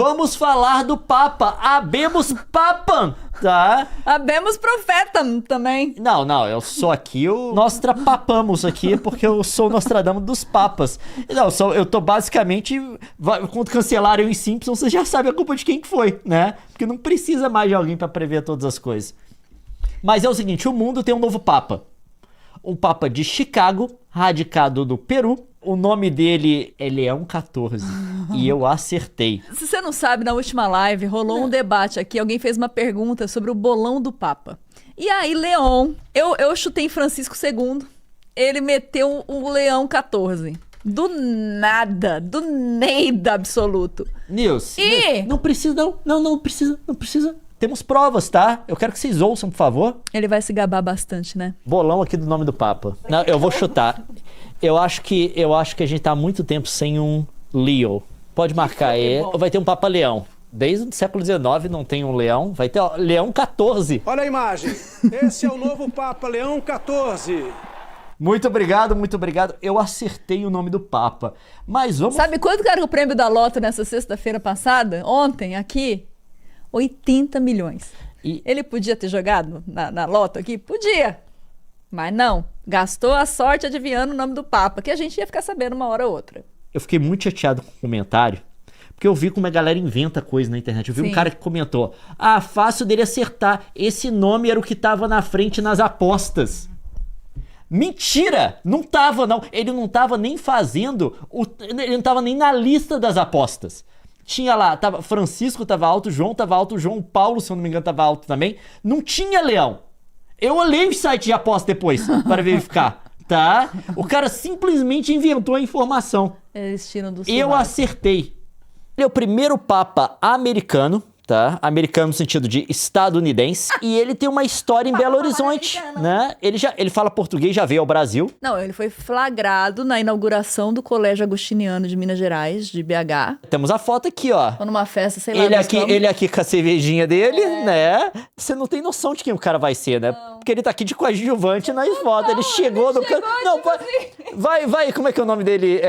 Vamos falar do Papa. Habemus Papam, tá? Habemus Profetam também. Não, eu sou aqui o Nostrapapamos aqui, porque eu sou o Nostradamus dos papas. Não, eu tô basicamente, quando cancelaram os Simpsons, você já sabe a culpa de quem que foi, né? Porque não precisa mais de alguém pra prever todas as coisas. Mas é o seguinte, o mundo tem um novo Papa. Um Papa de Chicago, radicado no Peru. O nome dele é Leão XIV. E eu acertei. Se você não sabe, na última live rolou um debate aqui. Alguém fez uma pergunta sobre o bolão do Papa. E aí, Leão, eu chutei Francisco II. Ele meteu o Leão XIV. Do nada, do neida absoluto. Nilce, não precisa não precisa. Temos provas, tá? Eu quero que vocês ouçam, por favor. Ele vai se gabar bastante, né? Bolão aqui do nome do Papa. Não, eu vou chutar. Eu acho que a gente tá há muito tempo sem um Leo. Pode marcar aí. Vai ter um Papa Leão. Desde o século XIX não tem um leão. Vai ter Leão XIV. Olha a imagem. Esse é o novo Papa Leão XIV. Muito obrigado. Eu acertei o nome do Papa. Mas vamos... Sabe quanto que era o prêmio da Loto nessa sexta-feira passada? Ontem, aqui? 80 milhões. Ele podia ter jogado na Loto aqui? Podia. Mas não. Gastou a sorte adivinhando o nome do Papa, que a gente ia ficar sabendo uma hora ou outra. Eu fiquei muito chateado com o comentário, porque eu vi como a galera inventa coisa na internet. Eu vi um cara que comentou, fácil dele acertar. Esse nome era o que tava na frente nas apostas. Mentira! Não tava, não. Ele não tava nem fazendo, ele não tava nem na lista das apostas. Tinha lá, Francisco tava alto, João tava alto, João Paulo, se eu não me engano, tava alto também. Não tinha Leão. Eu olhei o site de aposta depois para verificar, tá? O cara simplesmente inventou a informação. Eles tiram do Eu acertei. Ele é o primeiro Papa americano, tá? Americano no sentido de estadunidense. E ele tem uma história em Belo Horizonte, né? Ele fala português, já veio ao Brasil. Não, ele foi flagrado na inauguração do Colégio Agostiniano de Minas Gerais, de BH. Temos a foto aqui, ó. Ou numa festa, sei lá. Ele aqui com a cervejinha dele, né? Você não tem noção de quem o cara vai ser, né? Porque ele tá aqui de coadjuvante nas fotos. Ele chegou no canto. Não, vai, como é que é o nome dele?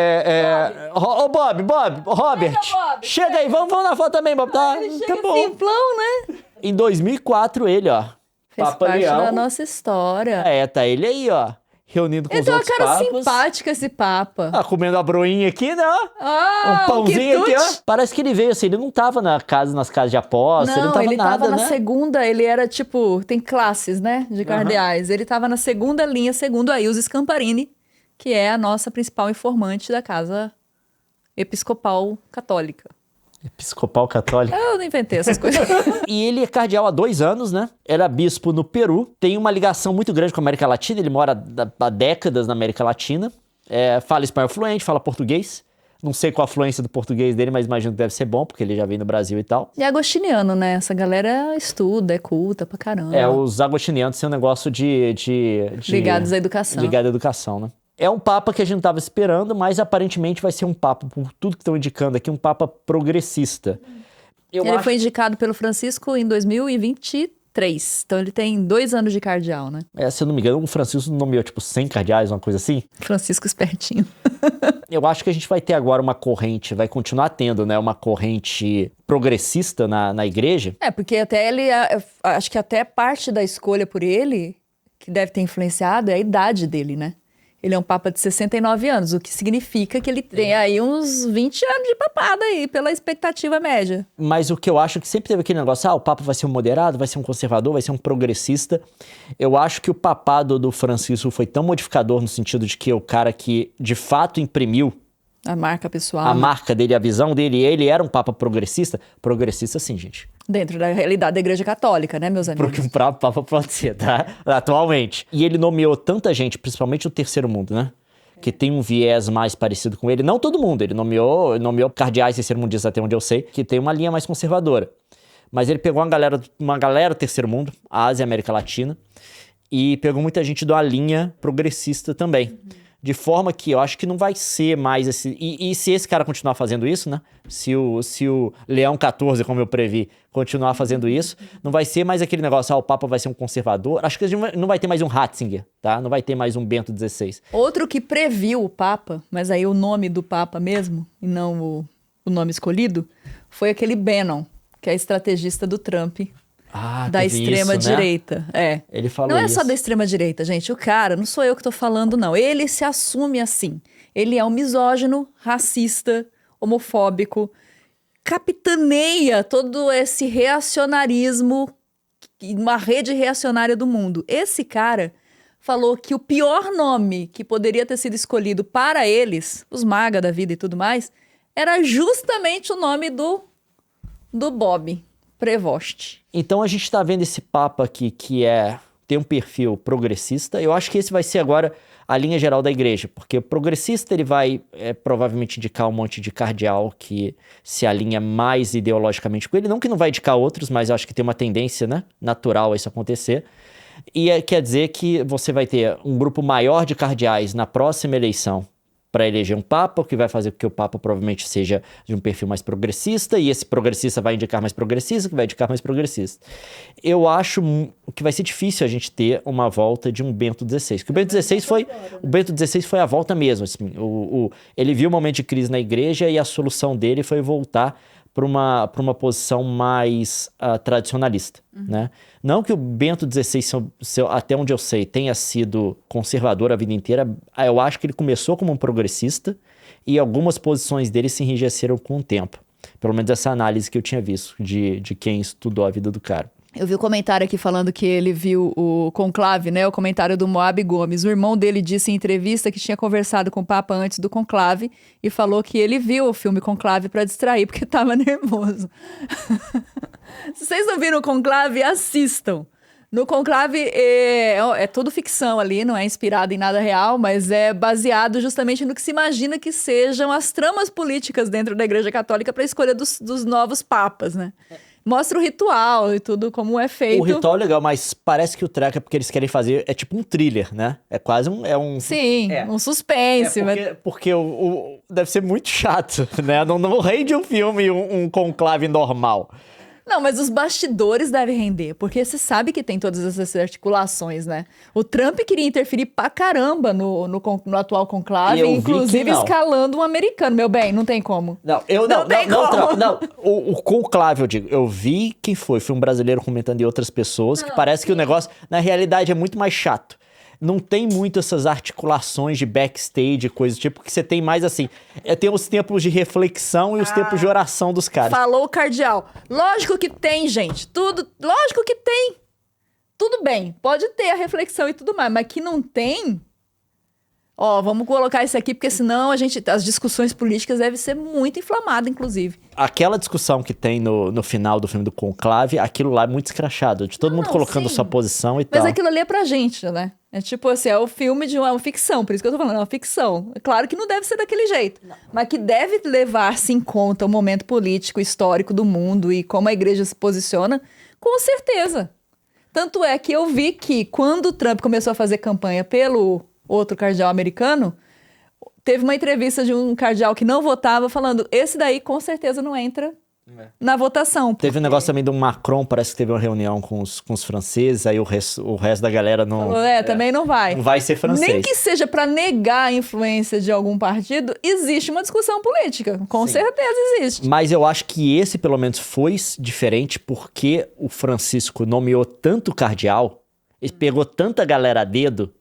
Robert. Chega aí, vamos na foto também, Bob. Tá bom. Simplão, né? Em 2004, ele, ó. Fez Papa parte Leão. da nossa história. Tá ele aí, ó. Reunindo com os outros papas. Ele tem uma cara simpática, esse Papa. Comendo a broinha aqui, né? Um pãozinho aqui, ó. Parece que ele veio assim, ele não tava nas casas de aposta, ele não tava nada, tava na né? segunda, ele era tipo, tem classes, né, de cardeais. Ele tava na segunda linha, segundo aí os Scamparini, que é a nossa principal informante da Casa Episcopal Católica. Episcopal católico. Eu não inventei essas coisas. E ele é cardeal há 2 anos, né? Era bispo no Peru. Tem uma ligação muito grande com a América Latina. Ele mora há décadas na América Latina. Fala espanhol fluente, fala português. Não sei qual a fluência do português dele, mas imagino que deve ser bom, porque ele já veio no Brasil e tal. E agostiniano, né? Essa galera estuda, é culta pra caramba. Os agostinianos têm um negócio de ligados à educação. Ligado à educação, né? É um papa que a gente não estava esperando, mas aparentemente vai ser um papa, por tudo que estão indicando aqui, um papa progressista. Ele foi indicado pelo Francisco em 2023, então ele tem 2 anos de cardeal, né? Se eu não me engano, o Francisco nomeou 100 cardeais, uma coisa assim. Francisco espertinho. Eu acho que a gente vai ter agora uma corrente, vai continuar tendo, né, uma corrente progressista na igreja. Porque até ele, acho que até parte da escolha por ele, que deve ter influenciado, é a idade dele, né? Ele é um papa de 69 anos, o que significa que ele tem aí uns 20 anos de papada aí, pela expectativa média. Mas o que eu acho que sempre teve aquele negócio, o papa vai ser um moderado, vai ser um conservador, vai ser um progressista. Eu acho que o papado do Francisco foi tão modificador no sentido de que é o cara que de fato imprimiu a marca pessoal. A marca dele, a visão dele, ele era um papa progressista. Progressista sim, gente. Dentro da realidade da Igreja Católica, né, meus amigos? Porque um papa pode ser, tá? Atualmente. E ele nomeou tanta gente, principalmente o terceiro mundo, né? Que tem um viés mais parecido com ele. Não todo mundo, ele nomeou cardeais terceiro-mundistas, até onde eu sei, que tem uma linha mais conservadora. Mas ele pegou uma galera do terceiro mundo, Ásia e América Latina, e pegou muita gente de uma linha progressista também. De forma que eu acho que não vai ser mais esse... E se esse cara continuar fazendo isso, né? Se o Leão XIV, como eu previ, continuar fazendo isso, não vai ser mais aquele negócio, o Papa vai ser um conservador. Acho que não vai ter mais um Ratzinger, tá? Não vai ter mais um Bento XVI. Outro que previu o Papa, mas aí o nome do Papa mesmo, e não o nome escolhido, foi aquele Bannon, que é estrategista do Trump, Ah, da teve extrema-direita. Né? Ele falou Não é isso. só da extrema-direita, gente. O cara, não sou eu que tô falando, não. Ele se assume assim. Ele é um misógino, racista, homofóbico, capitaneia todo esse reacionarismo, uma rede reacionária do mundo. Esse cara falou que o pior nome que poderia ter sido escolhido para eles, os MAGA da vida e tudo mais, era justamente o nome do Bob Prevost. Então a gente tá vendo esse Papa aqui que tem um perfil progressista. Eu acho que esse vai ser agora a linha geral da igreja, porque o progressista ele vai provavelmente indicar um monte de cardeal que se alinha mais ideologicamente com ele. Não que não vai indicar outros, mas eu acho que tem uma tendência, né, natural a isso acontecer. E quer dizer que você vai ter um grupo maior de cardeais na próxima eleição para eleger um papa, o que vai fazer com que o papa provavelmente seja de um perfil mais progressista, e esse progressista vai indicar mais progressista, que vai indicar mais progressista. Eu acho que vai ser difícil a gente ter uma volta de um Bento XVI, porque o Bento XVI foi a volta mesmo. Assim, ele viu um momento de crise na igreja e a solução dele foi voltar para uma posição mais tradicionalista, né? Não que o Bento XVI, até onde eu sei, tenha sido conservador a vida inteira. Eu acho que ele começou como um progressista e algumas posições dele se enrijeceram com o tempo. Pelo menos essa análise que eu tinha visto de quem estudou a vida do cara. Eu vi o comentário aqui falando que ele viu o conclave, né? O comentário do Moab Gomes. O irmão dele disse em entrevista que tinha conversado com o Papa antes do conclave e falou que ele viu o filme Conclave para distrair porque estava nervoso. Se vocês não viram o conclave, assistam. No conclave é tudo ficção ali, não é inspirado em nada real, mas é baseado justamente no que se imagina que sejam as tramas políticas dentro da Igreja Católica para a escolha dos novos papas, né? Mostra o ritual e tudo, como é feito. O ritual é legal, mas parece que o treco é porque eles querem fazer... É tipo um thriller, né? É quase um... Sim, um suspense. Porque deve ser muito chato, né? Não rende um filme um conclave normal. Não, mas os bastidores devem render, porque você sabe que tem todas essas articulações, né? O Trump queria interferir pra caramba no atual conclave, inclusive escalando um americano. Meu bem, não tem como. Não, o conclave, eu digo, eu vi quem foi um brasileiro comentando e outras pessoas, que parece que o negócio, na realidade, é muito mais chato. Não tem muito essas articulações de backstage, coisa do tipo, que você tem mais assim, tem os tempos de reflexão e os tempos de oração dos caras. Falou o cardeal. Lógico que tem, gente. Lógico que tem. Tudo bem, pode ter a reflexão e tudo mais, mas que não tem... Ó, vamos colocar isso aqui, porque senão as discussões políticas devem ser muito inflamadas, inclusive. Aquela discussão que tem no final do filme do Conclave, aquilo lá é muito escrachado, de todo mundo colocando sua posição e tal. Mas aquilo ali é pra gente, né? É tipo assim, é o filme de uma ficção, por isso que eu tô falando, é uma ficção. É claro que não deve ser daquele jeito, mas que deve levar-se em conta o momento político, histórico do mundo e como a igreja se posiciona, com certeza. Tanto é que eu vi que quando o Trump começou a fazer campanha pelo outro cardeal americano, teve uma entrevista de um cardeal que não votava falando, esse daí com certeza não entra na votação. Teve um negócio também do Macron, parece que teve uma reunião com os franceses, aí o resto da galera não... Falou, também não vai. Não vai ser francês. Nem que seja para negar a influência de algum partido, existe uma discussão política. Com certeza existe. Mas eu acho que esse, pelo menos, foi diferente porque o Francisco nomeou tanto cardeal, ele pegou tanta galera a dedo.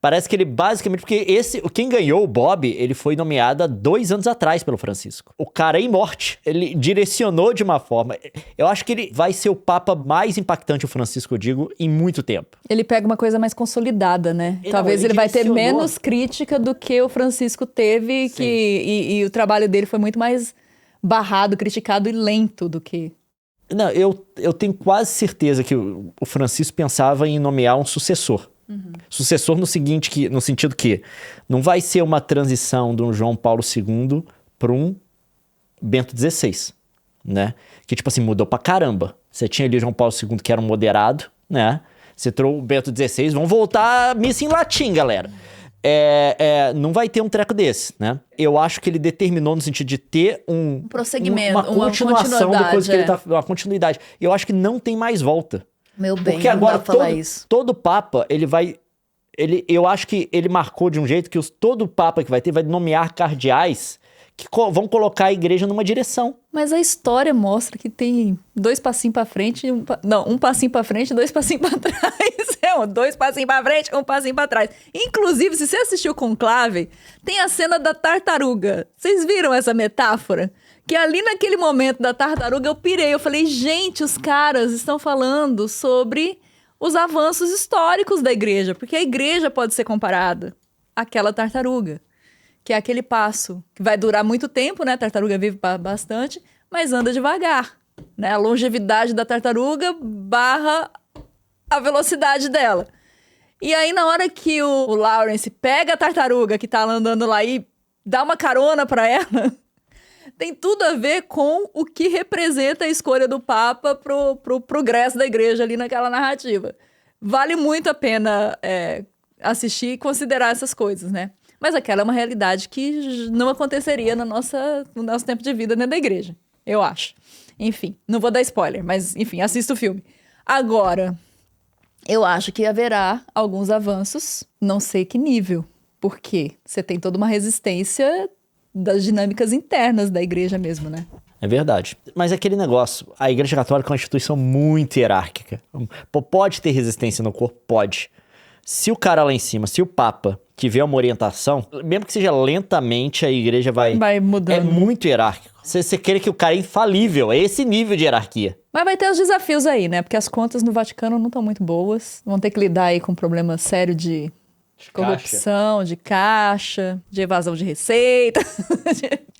Parece que ele basicamente... Porque quem ganhou o Bob, ele foi nomeado há 2 anos atrás pelo Francisco. O cara é imorte. Ele direcionou de uma forma... Eu acho que ele vai ser o papa mais impactante, o Francisco, eu digo, em muito tempo. Ele pega uma coisa mais consolidada, né? Talvez ele vai ter menos crítica do que o Francisco teve, e o trabalho dele foi muito mais barrado, criticado e lento do que... Não, eu tenho quase certeza que o Francisco pensava em nomear um sucessor. Sucessor no sentido que não vai ser uma transição de um João Paulo II para um Bento XVI, né? Que tipo assim, mudou pra caramba. Você tinha ali João Paulo II que era um moderado, né? Você trouxe o Bento XVI, vamos voltar a missa em latim, galera. Não vai ter um treco desse, né? Eu acho que ele determinou no sentido de ter um prosseguimento, uma continuação depois que ele tá... Uma continuidade. Eu acho que não tem mais volta. Meu bem, porque agora não dá pra falar isso. Todo papa, eu acho que ele marcou de um jeito que todo papa que vai ter vai nomear cardeais que vão colocar a igreja numa direção. Mas a história mostra que tem 2 passinhos pra frente, um passinho pra frente e 2 passinhos pra trás. 2 passinhos pra frente, 1 passinho pra trás. Inclusive, se você assistiu Conclave, tem a cena da tartaruga. Vocês viram essa metáfora? Que ali naquele momento da tartaruga eu pirei. Eu falei, gente, os caras estão falando sobre os avanços históricos da igreja. Porque a igreja pode ser comparada àquela tartaruga. Que é aquele passo que vai durar muito tempo, né? A tartaruga vive bastante, mas anda devagar, né? A longevidade da tartaruga barra a velocidade dela. E aí, na hora que o Lawrence pega a tartaruga que tá andando lá e dá uma carona pra ela, tem tudo a ver com o que representa a escolha do Papa pro progresso da igreja ali naquela narrativa. Vale muito a pena assistir e considerar essas coisas, né? Mas aquela é uma realidade que não aconteceria no nosso tempo de vida dentro da igreja, eu acho. Enfim, não vou dar spoiler, mas enfim, assista o filme. Agora, eu acho que haverá alguns avanços, não sei que nível, porque você tem toda uma resistência das dinâmicas internas da igreja mesmo, né? É verdade. Mas é aquele negócio, a Igreja Católica é uma instituição muito hierárquica. Pode ter resistência no corpo? Pode. Se o cara lá em cima, se o Papa tiver uma orientação, mesmo que seja lentamente, a igreja vai mudando. É muito hierárquico. Você quer que o cara é infalível, é esse nível de hierarquia. Mas vai ter os desafios aí, né? Porque as contas no Vaticano não estão muito boas. Vão ter que lidar aí com um problema sério de corrupção, de caixa, de evasão de receita.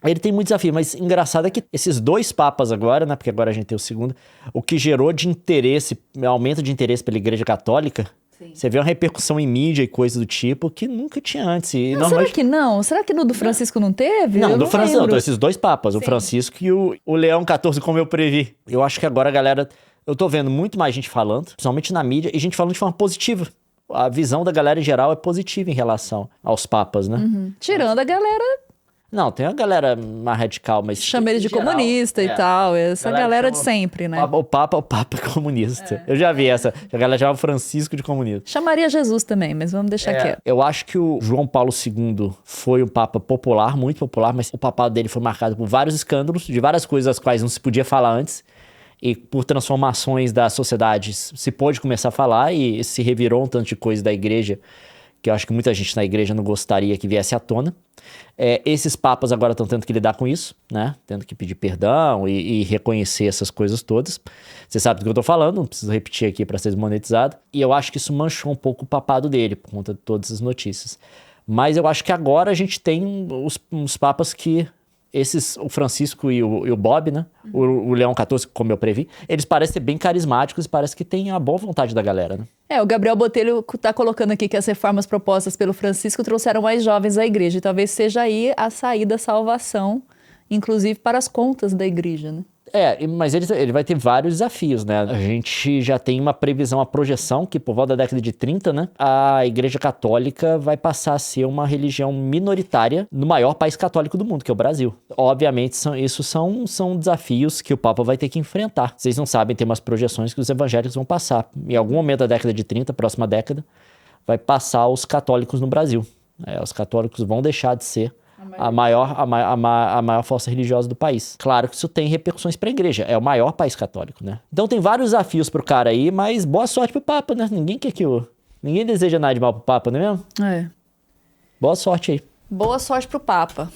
Ele tem muito desafio, mas engraçado é que esses 2 papas agora, né? Porque agora a gente tem o segundo, o que gerou de interesse, aumento de interesse pela Igreja Católica. Sim. Você vê uma repercussão em mídia e coisa do tipo que nunca tinha antes. E será que não? Será que no do Francisco não teve? Não, do Francisco não, esses 2 papas, sim. O Francisco e o Leão XIV, como eu previ. Eu acho que agora a galera, eu tô vendo muito mais gente falando, principalmente na mídia, e gente falando de forma positiva. A visão da galera em geral é positiva em relação aos papas, né? Uhum. Tirando a galera... Não, tem uma galera mais radical, mas... Chama ele de geral, comunista e tal, essa galera de sempre, né? O Papa é comunista. Eu já vi essa, a galera chamava Francisco de comunista. Chamaria Jesus também, mas vamos deixar quieto. Eu acho que o João Paulo II foi um papa popular, muito popular, mas o papado dele foi marcado por vários escândalos, de várias coisas das quais não se podia falar antes, e por transformações da sociedade se pôde começar a falar, e se revirou um tanto de coisa da igreja, que eu acho que muita gente na igreja não gostaria que viesse à tona. Esses papas agora estão tendo que lidar com isso, né? Tendo que pedir perdão e reconhecer essas coisas todas. Você sabe do que eu tô falando, não preciso repetir aqui para ser desmonetizado. E eu acho que isso manchou um pouco o papado dele, por conta de todas as notícias. Mas eu acho que agora a gente tem uns papas que... o Francisco e o Bob, né? O Leão XIV, como eu previ, eles parecem ser bem carismáticos e parece que tem a boa vontade da galera, né? O Gabriel Botelho tá colocando aqui que as reformas propostas pelo Francisco trouxeram mais jovens à igreja. E talvez seja aí a saída, a salvação, inclusive para as contas da igreja, né? Mas ele vai ter vários desafios, né? A gente já tem uma previsão, uma projeção que por volta da década de 30, né? A Igreja Católica vai passar a ser uma religião minoritária no maior país católico do mundo, que é o Brasil. Obviamente, isso são desafios que o Papa vai ter que enfrentar. Vocês não sabem, tem umas projeções que os evangélicos vão passar. Em algum momento da década de 30, próxima década, vai passar os católicos no Brasil. Os católicos vão deixar de ser a maior força religiosa do país. Claro que isso tem repercussões para a igreja. É o maior país católico, né? Então tem vários desafios pro cara aí, mas boa sorte pro Papa, né? Ninguém deseja nada de mal pro Papa, não é mesmo? É. Boa sorte aí. Boa sorte pro Papa.